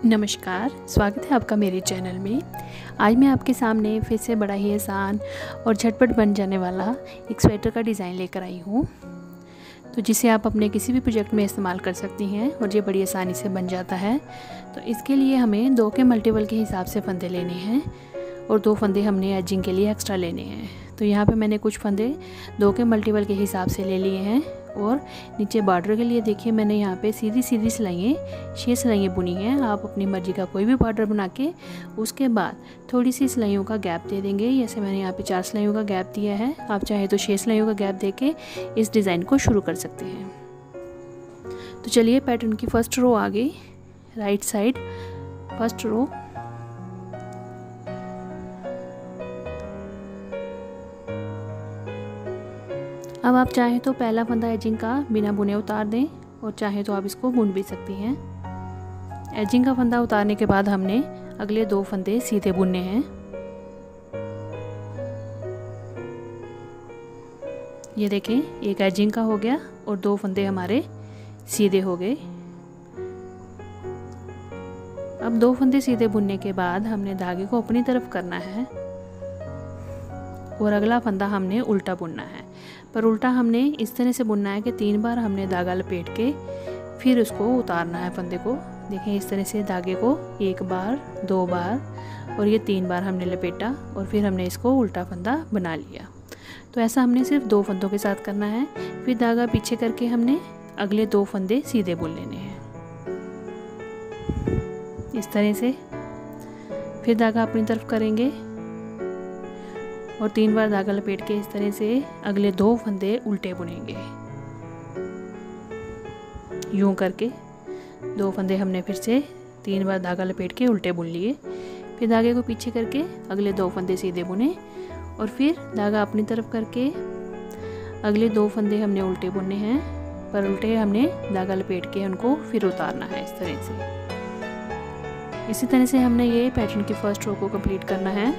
नमस्कार, स्वागत है आपका मेरे चैनल में। आज मैं आपके सामने फिर से बड़ा ही आसान और झटपट बन जाने वाला एक स्वेटर का डिज़ाइन लेकर आई हूँ, तो जिसे आप अपने किसी भी प्रोजेक्ट में इस्तेमाल कर सकती हैं और ये बड़ी आसानी से बन जाता है। तो इसके लिए हमें 2 के मल्टीपल के हिसाब से फंदे लेने हैं और 2 फंदे हमने एजिंग के लिए एक्स्ट्रा लेने हैं। तो यहाँ पे मैंने कुछ फंदे 2 के मल्टीपल के हिसाब से ले लिए हैं और नीचे बॉर्डर के लिए देखिए मैंने यहाँ पे सीधी सिलाइयाँ 6 सिलाइयाँ बुनी हैं। आप अपनी मर्ज़ी का कोई भी बॉर्डर बना के उसके बाद थोड़ी सी सिलाइयों का गैप दे देंगे। जैसे मैंने यहाँ पे 4 सिलाइयों का गैप दिया है, आप चाहे तो 6 सिलाइयों का गैप दे के इस डिज़ाइन को शुरू कर सकते हैं। तो चलिए, पैटर्न की फर्स्ट रो आ गई, राइट साइड फर्स्ट रो। अब आप चाहें तो पहला फंदा एजिंग का बिना बुने उतार दें और चाहें तो आप इसको बुन भी सकती हैं। एजिंग का फंदा उतारने के बाद हमने अगले 2 फंदे सीधे बुनने हैं। ये देखें, एक एजिंग का हो गया और 2 फंदे हमारे सीधे हो गए। अब 2 फंदे सीधे बुनने के बाद हमने धागे को अपनी तरफ करना है और अगला फंदा हमने उल्टा बुनना है। पर उल्टा हमने इस तरह से बुनना है कि 3 बार हमने धागा लपेट के फिर उसको उतारना है फंदे को। देखें, इस तरह से धागे को 1 बार 2 बार और ये 3 बार हमने लपेटा और फिर हमने इसको उल्टा फंदा बना लिया। तो ऐसा हमने सिर्फ 2 फंदों के साथ करना है। फिर धागा पीछे करके हमने अगले 2 फंदे सीधे बुन लेने हैं इस तरह से। फिर धागा अपनी तरफ करेंगे और 3 बार धागा लपेट के इस तरह से अगले 2 फंदे उल्टे बुनेंगे। यूं करके 2 फंदे हमने फिर से 3 बार धागा लपेट के उल्टे बुन लिए। फिर धागे को पीछे करके अगले 2 फंदे सीधे बुने और फिर धागा अपनी तरफ करके अगले 2 फंदे हमने उल्टे बुनने हैं। पर उल्टे हमने धागा लपेट के उनको फिर उतारना है इस तरह से। इसी तरह से हमने ये पैटर्न की फर्स्ट रो को कंप्लीट करना है।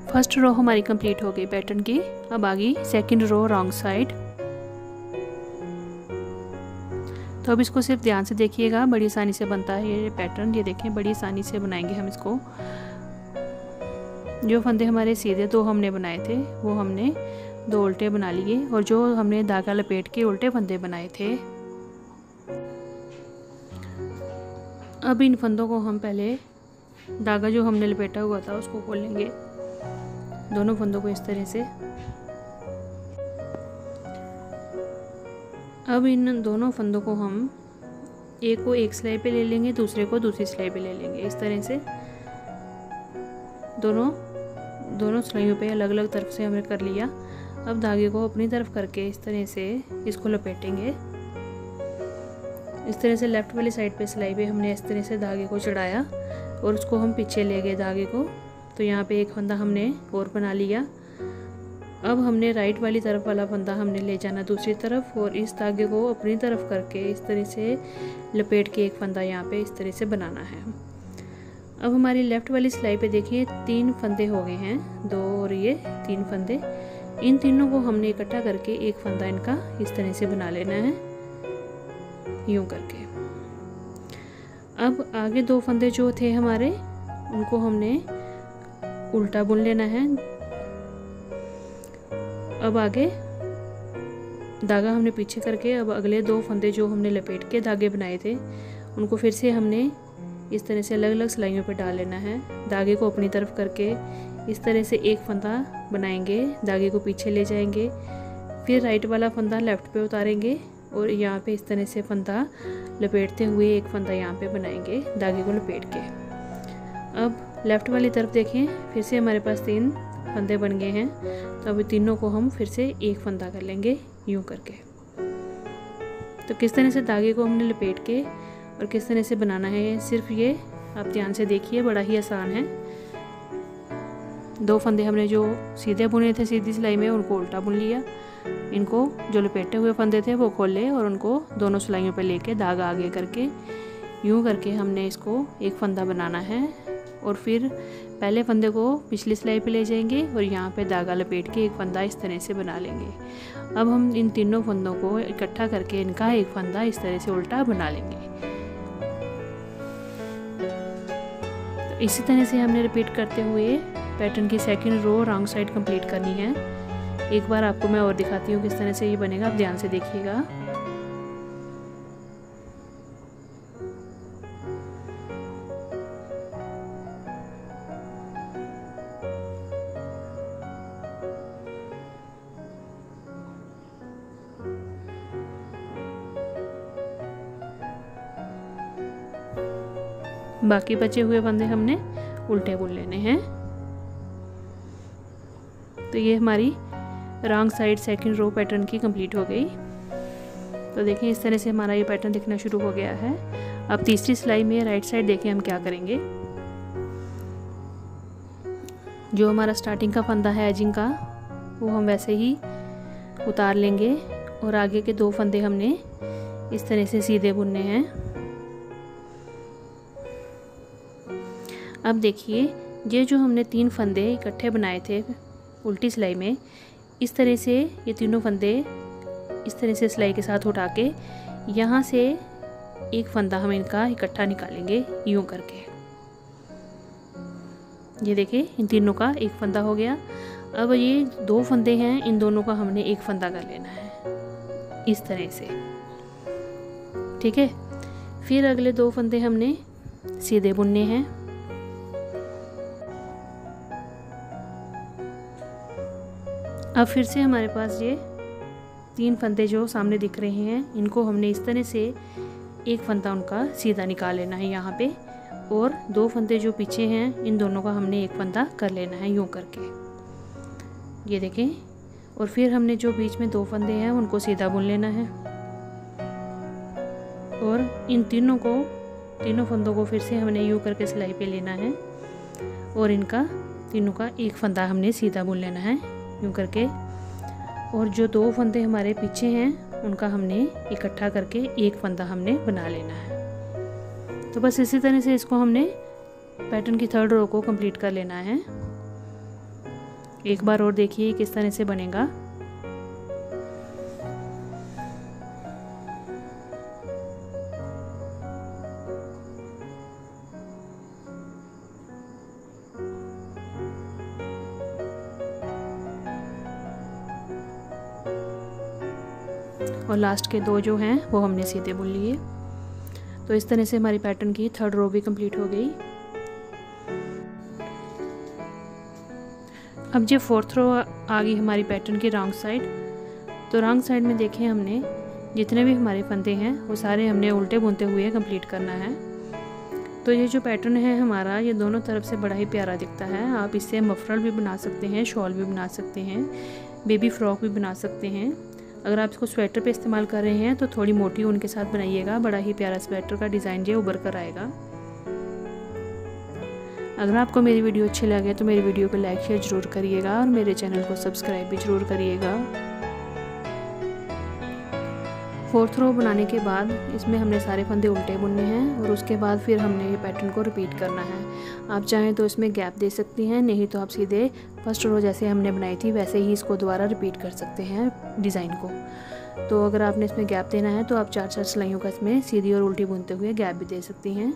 फर्स्ट रो हमारी कंप्लीट हो गई पैटर्न की। अब आ गई सेकंड रो रॉन्ग साइड। तो अब इसको सिर्फ ध्यान से देखिएगा, बड़ी आसानी से बनता है ये पैटर्न। ये देखें, बड़ी आसानी से बनाएंगे हम इसको। जो फंदे हमारे सीधे 2 हमने बनाए थे वो हमने 2 उल्टे बना लिए और जो हमने धागा लपेट के उल्टे फंदे बनाए थे, अब इन फंदों को हम पहले धागा जो हमने लपेटा हुआ था उसको खोल लेंगे, दोनों फंदों को इस तरह से। अब इन दोनों फंदों को हम एक को एक सिलाई पे ले लेंगे, दूसरे को दूसरी सिलाई पे ले लेंगे इस तरह से। दोनों सिलाइयों पे अलग अलग तरफ से हमने कर लिया। अब धागे को अपनी तरफ करके इस तरह से इसको लपेटेंगे। इस तरह से लेफ्ट वाली साइड पे सिलाई पे हमने इस तरह से धागे को चढ़ाया और उसको हम पीछे ले गए धागे को। तो यहाँ पे एक फंदा हमने और बना लिया। अब हमने राइट वाली तरफ वाला फंदा हमने ले जाना दूसरी तरफ और इस धागे को अपनी तरफ करके इस तरह से लपेट के एक फंदा यहाँ पे इस तरह से बनाना है। अब हमारी लेफ़्ट वाली सिलाई पे देखिए 3 फंदे हो गए हैं, 2 और ये 3 फंदे। इन तीनों को हमने इकट्ठा करके एक फंदा इनका इस तरह से बना लेना है यूँ करके। अब आगे 2 फंदे जो थे हमारे उनको हमने उल्टा बुन लेना है। अब आगे धागा हमने पीछे करके अब अगले 2 फंदे जो हमने लपेट के धागे बनाए थे उनको फिर से हमने इस तरह से अलग अलग सिलाइयों पर डाल लेना है। धागे को अपनी तरफ करके इस तरह से एक फंदा बनाएंगे, धागे को पीछे ले जाएंगे, फिर राइट वाला फंदा लेफ़्ट पे उतारेंगे और यहाँ पे इस तरह से फंदा लपेटते हुए एक फंदा यहाँ पे बनाएंगे धागे को लपेट के। अब लेफ़्ट वाली तरफ देखें, फिर से हमारे पास 3 फंदे बन गए हैं। तो अभी तीनों को हम फिर से एक फंदा कर लेंगे यूँ करके। तो किस तरह से धागे को हमने लपेट के और किस तरह से बनाना है, सिर्फ ये आप ध्यान से देखिए, बड़ा ही आसान है। 2 फंदे हमने जो सीधे बुने थे सीधी सिलाई में, उनको उल्टा बुन लिया। इनको जो लपेटे हुए फंदे थे वो खोले और उनको दोनों सिलाइयों पे लेके धागा आगे करके यूँ करके हमने इसको एक फंदा बनाना है। और फिर पहले फंदे को पिछली सिलाई पे ले जाएंगे और यहाँ पे धागा लपेट के एक फंदा इस तरह से बना लेंगे। अब हम इन तीनों फंदों को इकट्ठा करके इनका एक फंदा इस तरह से उल्टा बना लेंगे। तो इसी तरह से हमने रिपीट करते हुए पैटर्न की second row wrong side complete करनी है। एक बार आपको मैं और दिखाती हूँ किस तरह से ये बनेगा, आप ध्यान से देखिएगा। बाकी बचे हुए फंदे हमने उल्टे बुन लेने हैं। तो ये हमारी wrong side second row pattern की कंप्लीट हो गई। तो देखिए इस तरह से हमारा ये पैटर्न दिखना शुरू हो गया है। अब तीसरी सिलाई में राइट साइड देखिए हम क्या करेंगे। जो हमारा स्टार्टिंग का फंदा है एजिंग का, वो हम वैसे ही उतार लेंगे और आगे के 2 फंदे हमने इस तरह से सीधे बुनने हैं। अब देखिए ये जो हमने 3 फंदे इकट्ठे बनाए थे उल्टी सिलाई में, इस तरह से ये तीनों फंदे इस तरह से सिलाई के साथ उठा के यहाँ से एक फंदा हम इनका इकट्ठा निकालेंगे यूँ करके। ये देखिए इन तीनों का एक फंदा हो गया। अब ये 2 फंदे हैं, इन दोनों का हमने एक फंदा कर लेना है इस तरह से, ठीक है। फिर अगले 2 फंदे हमने सीधे बुनने हैं। अब फिर से हमारे पास ये 3 फंदे जो सामने दिख रहे हैं, इनको हमने इस तरह से एक फंदा उनका सीधा निकाल लेना है यहाँ पे, और 2 फंदे जो पीछे हैं इन दोनों का हमने एक फंदा कर लेना है यूँ करके, ये देखें। और फिर हमने जो बीच में 2 फंदे हैं उनको सीधा बुन लेना है और इन तीनों फंदों को फिर से हमने यूँ करके सिलाई पे लेना है और इनका तीनों का एक फंदा हमने सीधा बुन लेना है यूँ करके। और जो 2 फंदे हमारे पीछे हैं उनका हमने इकट्ठा करके एक फंदा हमने बना लेना है। तो बस इसी तरह से इसको हमने पैटर्न की 3rd रो को कंप्लीट कर लेना है। एक बार और देखिए किस तरह से बनेगा। और लास्ट के 2 जो हैं वो हमने सीधे बुन लिए। तो इस तरह से हमारी पैटर्न की 3rd रो भी कंप्लीट हो गई। अब जो 4th रो आ गई हमारी पैटर्न की रॉन्ग साइड। तो रॉन्ग साइड में देखें हमने जितने भी हमारे फंदे हैं वो सारे हमने उल्टे बुनते हुए कंप्लीट करना है। तो ये जो पैटर्न है हमारा, ये दोनों तरफ से बड़ा ही प्यारा दिखता है। आप इससे मफरल भी बना सकते हैं, शॉल भी बना सकते हैं, बेबी फ्रॉक भी बना सकते हैं। अगर आप इसको स्वेटर पे इस्तेमाल कर रहे हैं तो थोड़ी मोटी ऊन के साथ बनाइएगा, बड़ा ही प्यारा स्वेटर का डिज़ाइन जो उभर कर आएगा। अगर आपको मेरी वीडियो अच्छी लगे तो मेरी वीडियो को लाइक शेयर ज़रूर करिएगा और मेरे चैनल को सब्सक्राइब भी ज़रूर करिएगा। 4th रो बनाने के बाद इसमें हमने सारे फंदे उल्टे बुनने हैं और उसके बाद फिर हमने ये पैटर्न को रिपीट करना है। आप चाहें तो इसमें गैप दे सकती हैं, नहीं तो आप सीधे 1st रो जैसे हमने बनाई थी वैसे ही इसको दोबारा रिपीट कर सकते हैं डिज़ाइन को। तो अगर आपने इसमें गैप देना है तो आप 4-4 सिलाइयों का इसमें सीधी और उल्टी बुनते हुए गैप भी दे सकती हैं।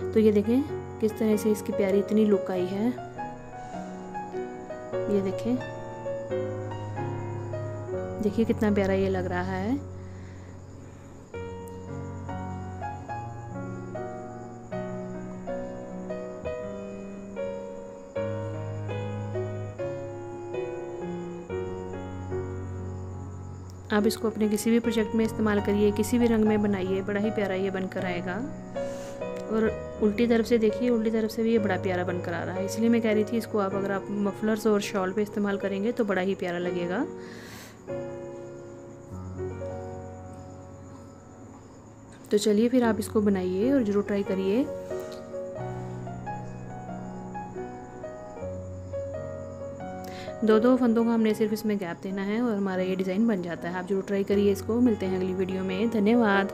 तो ये देखें किस तरह से इसकी प्यारी इतनी लुक आई है, ये देखें, देखिए कितना प्यारा ये लग रहा है। आप इसको अपने किसी भी प्रोजेक्ट में इस्तेमाल करिए, किसी भी रंग में बनाइए, बड़ा ही प्यारा ये बनकर आएगा। और उल्टी तरफ से देखिए, उल्टी तरफ से भी ये बड़ा प्यारा बनकर आ रहा है। इसलिए मैं कह रही थी इसको आप अगर आप मफलर्स और शॉल पे इस्तेमाल करेंगे तो बड़ा ही प्यारा लगेगा। तो चलिए फिर आप इसको बनाइए और ज़रूर ट्राई करिए। दो फंदों का हमने सिर्फ इसमें गैप देना है और हमारा ये डिज़ाइन बन जाता है। आप ज़रूर ट्राई करिए इसको। मिलते हैं अगली वीडियो में। धन्यवाद।